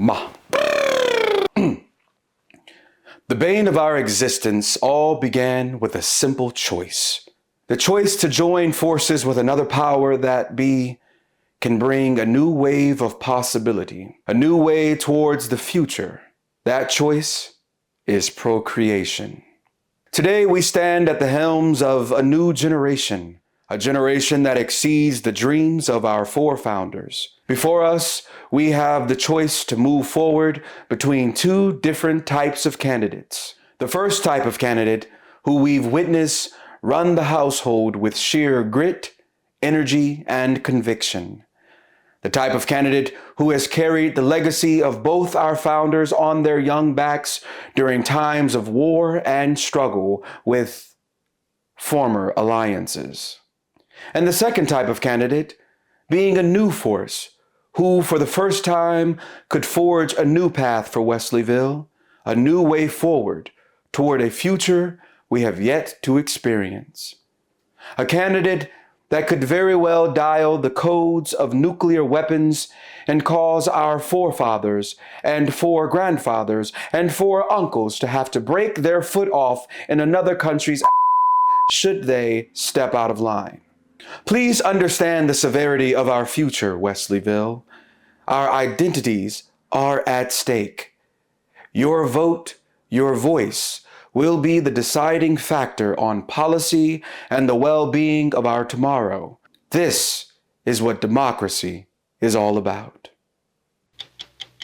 Ma. The bane of our existence all began with a simple choice. The choice to join forces with another power that can bring a new wave of possibility, a new way towards the future. That choice is procreation. Today we stand at the helms of a new generation, a generation that exceeds the dreams of our forefounders. Before us, we have the choice to move forward between two different types of candidates. The first type of candidate, who we've witnessed run the household with sheer grit, energy, and conviction. The type of candidate who has carried the legacy of both our founders on their young backs during times of war and struggle with former alliances. And the second type of candidate, being a new force, who for the first time could forge a new path for Westleyville, a new way forward toward a future we have yet to experience. A candidate that could very well dial the codes of nuclear weapons and cause our forefathers and foregrandfathers and foreuncles to have to break their foot off in another country's should they step out of line. Please understand the severity of our future, Westleyville. Our identities are at stake. Your vote, your voice, will be the deciding factor on policy and the well-being of our tomorrow. This is what democracy is all about.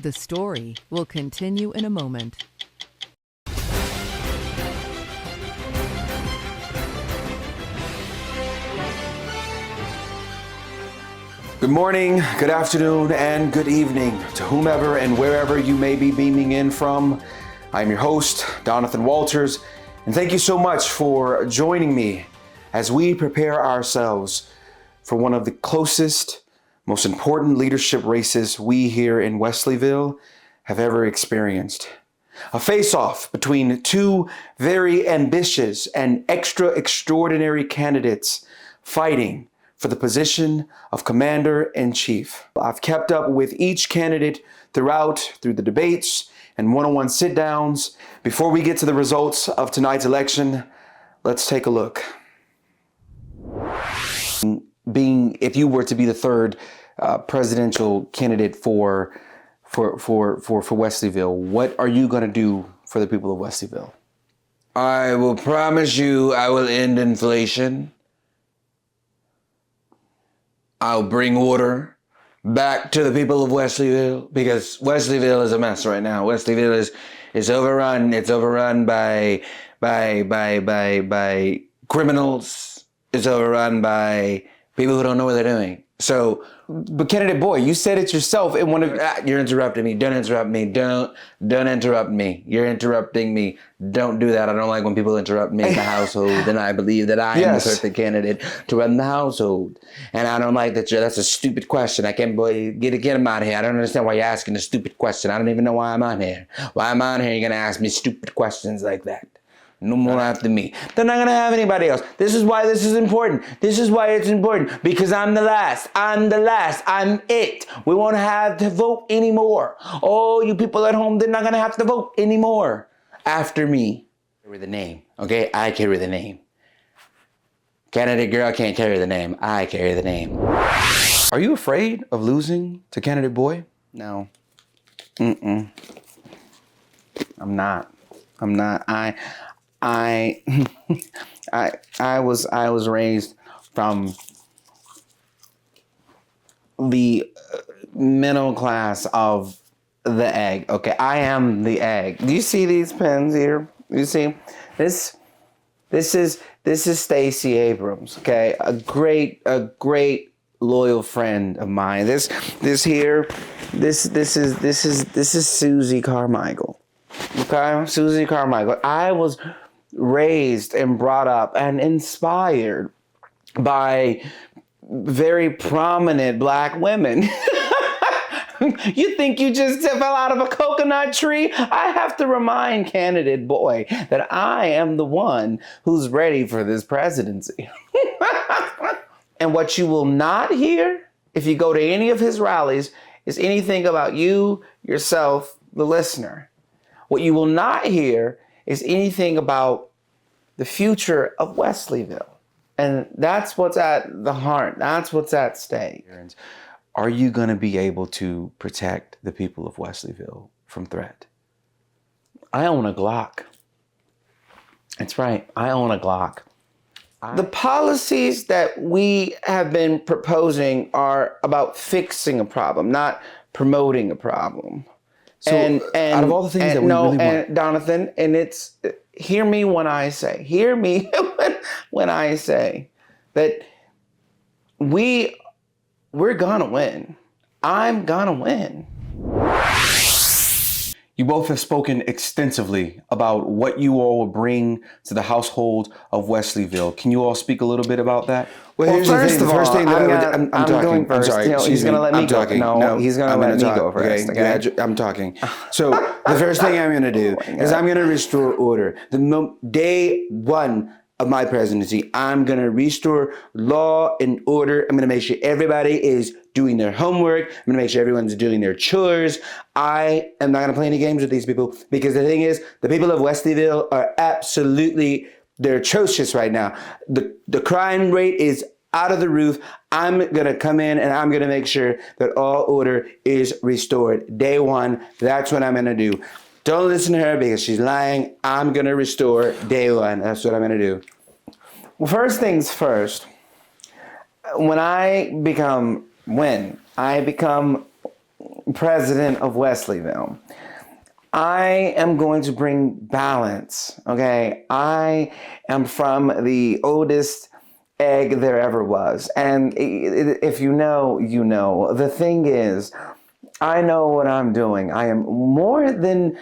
The story will continue in a moment. Good morning, good afternoon, and good evening to whomever and wherever you may be beaming in from. I'm your host, Donathan Walters, and thank you so much for joining me as we prepare ourselves for one of the closest, most important leadership races we here in Westleyville have ever experienced. A face-off between two very ambitious and extraordinary candidates fighting for the position of Commander-in-Chief. I've kept up with each candidate through the debates and one-on-one sit-downs. Before we get to the results of tonight's election, let's take a look. If you were to be the third presidential candidate for Westleyville, what are you going to do for the people of Westleyville? I will promise you I will end inflation. I'll bring order back to the people of Westleyville, because Westleyville is a mess right now. Westleyville is overrun. It's overrun by criminals. It's overrun by people who don't know what they're doing. So, but candidate boy, you said it yourself in one of you're interrupting me. Don't interrupt me. Don't interrupt me. You're interrupting me. Don't do that. I don't like when people interrupt me in the household, and I believe that I am the perfect candidate to run the household. And I don't like that. That's a stupid question. I can't get him out of here. I don't understand why you're asking a stupid question. I don't even know why I'm on here. Why I'm on here? You're gonna ask me stupid questions like that. No more after me. They're not going to have anybody else. This is why this is important. This is why it's important. Because I'm the last. I'm the last. I'm it. We won't have to vote anymore. Oh, you people at home, they're not going to have to vote anymore after me. I carry the name. Okay? I carry the name. Candidate girl can't carry the name. I carry the name. Are you afraid of losing to candidate boy? No. I'm not. I was raised from the middle class of the egg. Okay, I am the egg. Do you see these pens here? You see this? This is Stacey Abrams. Okay, a great loyal friend of mine. This is Susie Carmichael. Okay, Susie Carmichael. I was raised and brought up and inspired by very prominent black women. You think you just fell out of a coconut tree? I have to remind candidate boy that I am the one who's ready for this presidency. And what you will not hear if you go to any of his rallies is anything about you, yourself, the listener. What you will not hear is anything about the future of Wesleyville. And that's what's at the heart. That's what's at stake. Are you going to be able to protect the people of Wesleyville from threat? I own a Glock. That's right. I own a Glock. The policies that we have been proposing are about fixing a problem, not promoting a problem. So, out of all the things that we really want, Donathan, and it's, hear me when I say when I say that we're gonna win. I'm gonna win. you both have spoken extensively about what you all will bring to the household of Wesleyville. Can you all speak a little bit about that? Well, here's first the first thing that I'm going first. I'm sorry. He's going to let me go. Talking. No, he's going to let me go first. Okay? I'm talking. So the first thing I'm going to do is I'm going to restore order. Day one of my presidency, I'm going to restore law and order. I'm going to make sure everybody is doing their homework. I'm going to make sure everyone's doing their chores. I am not going to play any games with these people, because the thing is, the people of Wesleyville are absolutely, they're atrocious right now. The crime rate is out of the roof. I'm going to come in and I'm going to make sure that all order is restored. Day one, that's what I'm going to do. Don't listen to her because she's lying. I'm going to restore day one. That's what I'm going to do. Well, first things first, when I become president of Wesleyville, I am going to bring balance, okay? I am from the oldest egg there ever was. And if you know, you know. The thing is, I know what I'm doing. I am more than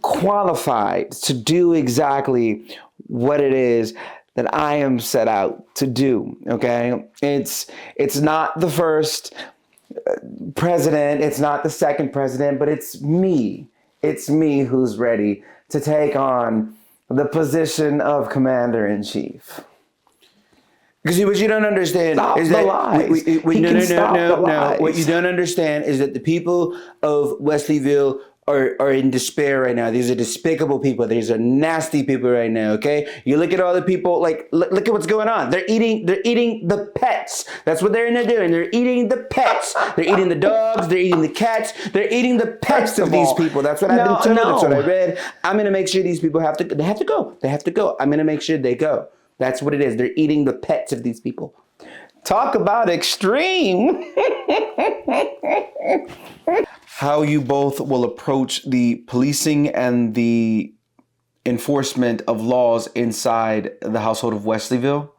qualified to do exactly what it is that I am set out to do, okay? It's not the first president, it's not the second president, but it's me. It's me who's ready to take on the position of commander-in-chief. Because what you don't understand is that no. What you don't understand is that the people of Wesleyville are in despair right now. These are despicable people. These are nasty people right now. Okay, you look at all the people. Like look at what's going on. They're eating the pets. That's what they're doing. They're eating the pets. They're eating the dogs. They're eating the cats. They're eating the pets of these people. That's what I've been told. That's what I read. I'm gonna make sure these people have to. They have to go. They have to go. I'm gonna make sure they go. That's what it is. They're eating the pets of these people. Talk about extreme. How you both will approach the policing and the enforcement of laws inside the household of Wesleyville?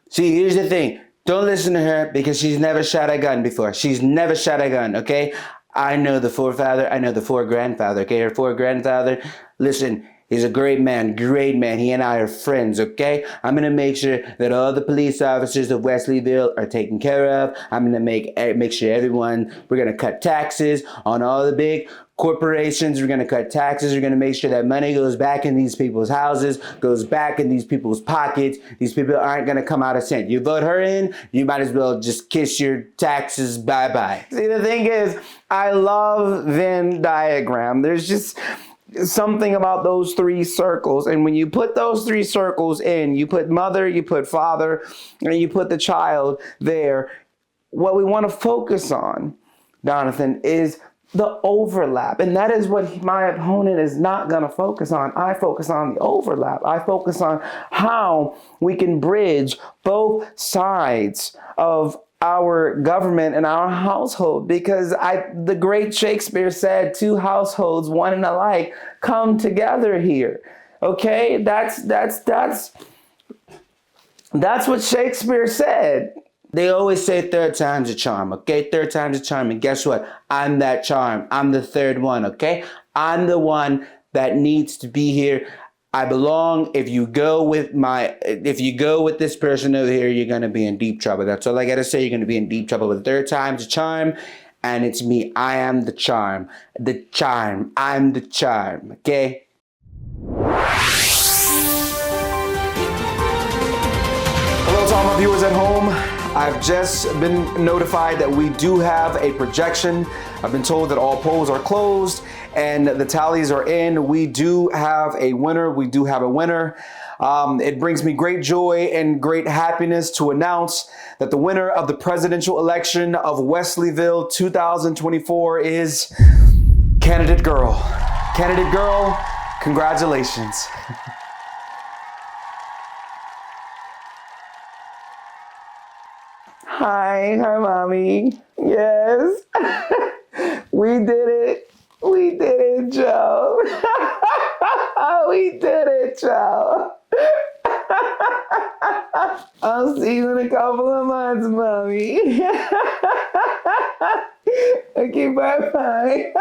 See, here's the thing. Don't listen to her because she's never shot a gun before. She's never shot a gun, okay? I know the forefather. I know the foregrandfather, okay? Her foregrandfather, listen, he's a great man. He and I are friends, okay? I'm going to make sure that all the police officers of Wesleyville are taken care of. I'm going to make sure everyone, we're going to cut taxes on all the big corporations. We're going to cut taxes. We're going to make sure that money goes back in these people's houses, goes back in these people's pockets. These people aren't going to come out a cent. You vote her in, you might as well just kiss your taxes bye-bye. See, the thing is, I love Venn diagram. There's just something about those three circles, and when you put those three circles in, you put mother, you put father, and you put the child there. What we want to focus on, Donathan, is the overlap, and that is what my opponent is not going to focus on. I focus on the overlap. I focus on how we can bridge both sides of our government and our household, because the great Shakespeare said, two households, one and alike, come together here. Okay, that's what Shakespeare said. They always say third time's a charm, okay? Third time's a charm, and guess what? I'm that charm. I'm the third one, okay? I'm the one that needs to be here. I belong. If you go with this person over here, you're going to be in deep trouble. That's all I got to say. You're going to be in deep trouble. With third time's a charm, and it's me. I am the charm. The charm. I'm the charm, okay? Hello to all my viewers at home. I've just been notified that we do have a projection. I've been told that all polls are closed and the tallies are in. We do have a winner. We do have a winner. It brings me great joy and great happiness to announce that the winner of the presidential election of Wesleyville 2024 is Candidate Girl. Candidate Girl, congratulations. Hi, mommy. Yes, we did it. We did it, Joe. We did it, Joe. I'll see you in a couple of months, mommy. Okay, bye-bye.